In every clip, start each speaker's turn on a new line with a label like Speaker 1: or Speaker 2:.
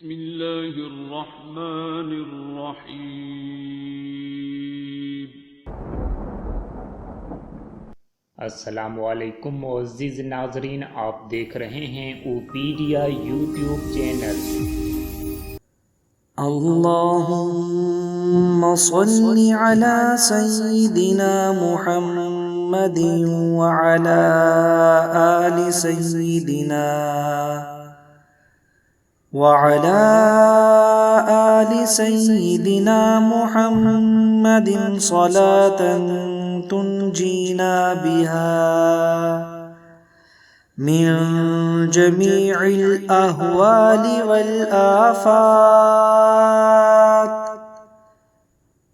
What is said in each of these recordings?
Speaker 1: बिस्मिल्लाहिर्रहमानिर्रहीम।
Speaker 2: अस्सलामुअलैकुम मुअज़्ज़िज़ नाज़रीन, आप देख रहे हैं ओपीडिया यूट्यूब चैनल।
Speaker 3: अल्लाहुम्मा सल्लि अला सय्यिदिना मुहम्मदिन व अला आलि सय्यिदिना मुहम्मदिन सलातन तुनजीना बिहा मिन जमीइल अहवालि वल आफात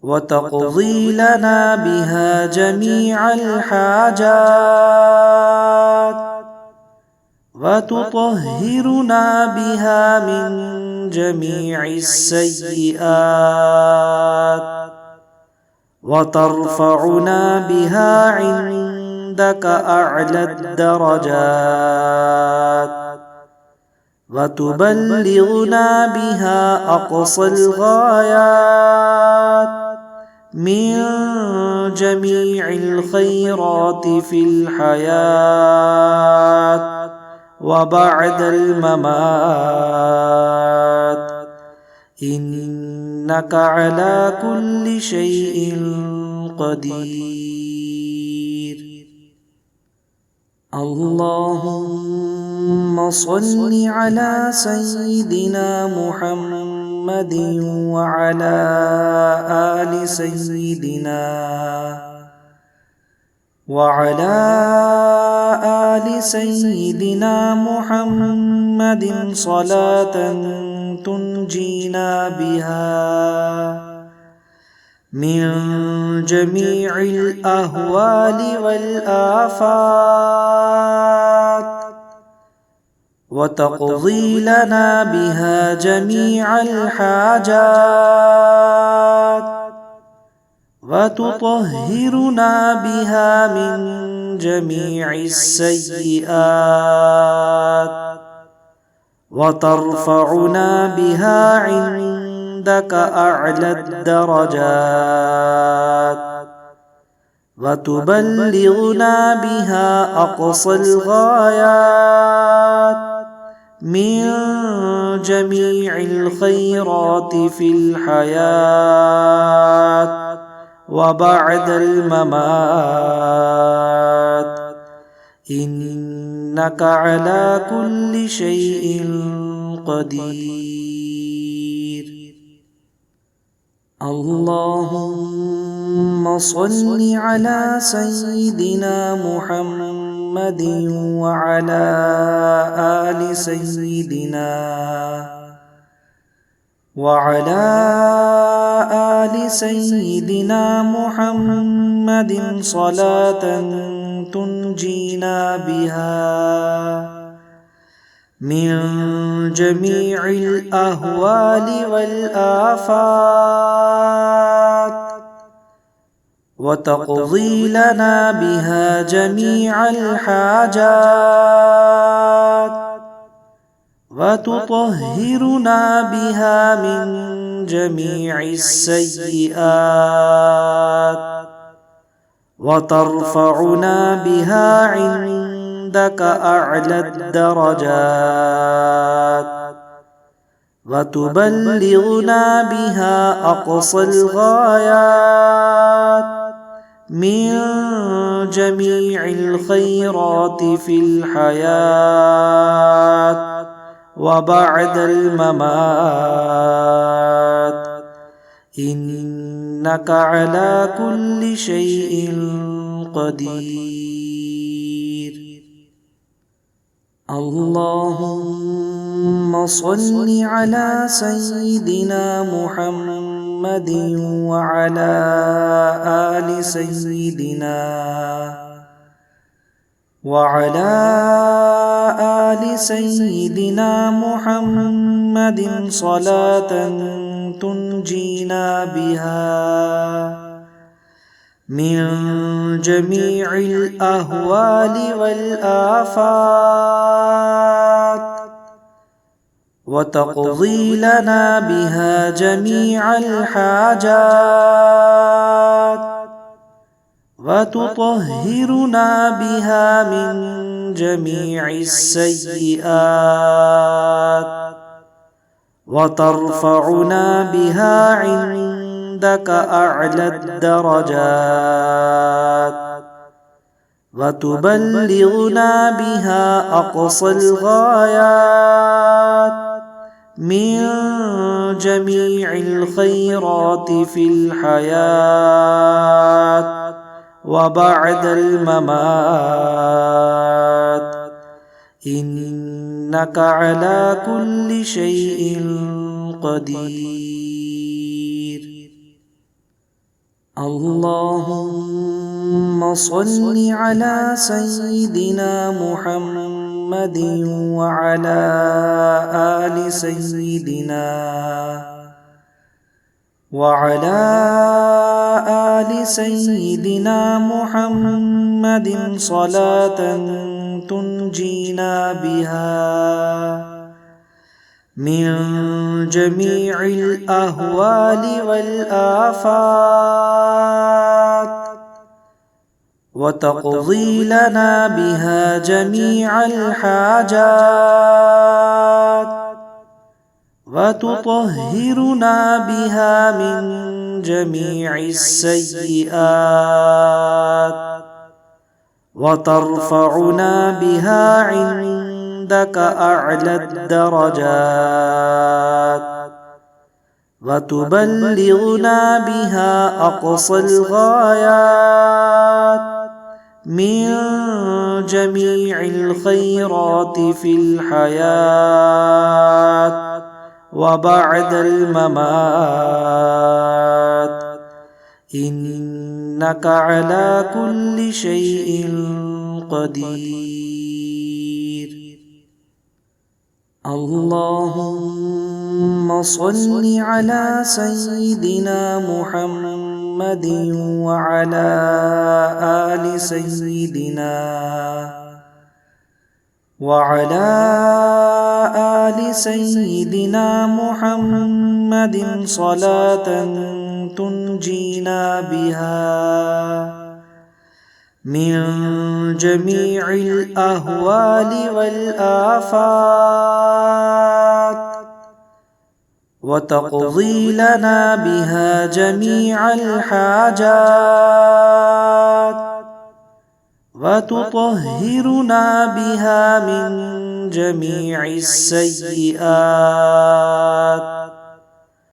Speaker 3: व तक़ज़ी लना बिहा जमीअल हाजात व तुतहिरुना बिहा मिन जमीइस सय्यिआत व तरफ़उना बिहा इंदक अअलद दरजात व तुबल्लिगुना बिहा अक़सल गायात मिन जमीइल खैराति फिल हयात व बअदल ममात इन्नका अला कुल्लि शैइन क़दीर। अल्लाहुम्मा सल्लि अला सय्यिदिना मुहम्मदिन व अला आलि सय्यिदिना मुहम्मदिन सलातन तुनजीना बिहा मिन जमीइल अहवालि वल आफात व तक़ज़ी लना बिहा जमीअल हाजात व तुतहिरुना बिहा मिन जमीइस सय्यिआत व तरफ़उना बिहा इंदक अअलद दरजात व तुबल्लिगुना बिहा अक़सल गायात मिन जमीइल खैराति फिल हयात व बअदल ममात इन्नका अला कुल्लि शैइन क़दीर। अल्लाहुम्मा सल्लि अला सय्यिदिना मुहम्मदिन व अला आलि सय्यिदिना मुहम्मदिन सलातन तुनजीना बिहा मिन जमीइल अहवालि वल आफात व तक़ज़ी लना बिहा जमीअल हाजात व तुतहिरुना बिहा मिन जमीइस सय्यिआत व तरफ़उना बिहा इंदक अअलद दरजात व तुबल्लिगुना बिहा अक़सल गायात मिन जमीइल खैराति फिल हयात व बअदल ममात इन्नका अला कुल्लि शैइन क़दीर। अल्लाहुम्मा सल्लि अला सय्यिदिना मुहम्मदिन व अला आलि सय्यिदिना मुहम्मदिन सलातन तुनजीना बिहा मिन जमीइल अहवालि वल आफात وتقضي لنا بها جميع الحاجات وتطهرنا بها من جميع السيئات وترفعنا بها عندك أعلى الدرجات وتبلغنا بها أقصى الغايات من جميع الخيرات في الحياة وبعد الممات إنك على كل شيء قدير. اللهم صل على سيدنا محمد وعلى آل سيدنا محمد صلاة تنجينا بها من جميع الأهوال والآفات وتقضي لنا بها جميع الحاجات وتطهرنا بها من جميع السيئات وترفعنا بها عندك أعلى الدرجات وتبلغنا بها أقصى الغايات من جميع الخيرات في الحياة وبعد الممات إنك على كل شيء قدير. اللهم صل على سيدنا محمد وعلى آل سيدنا محمد صلاة تنجينا بها من جميع الأهوال والآفات وتقضي لنا بها جميع الحاجات وتطهرنا بها من جميع السيئات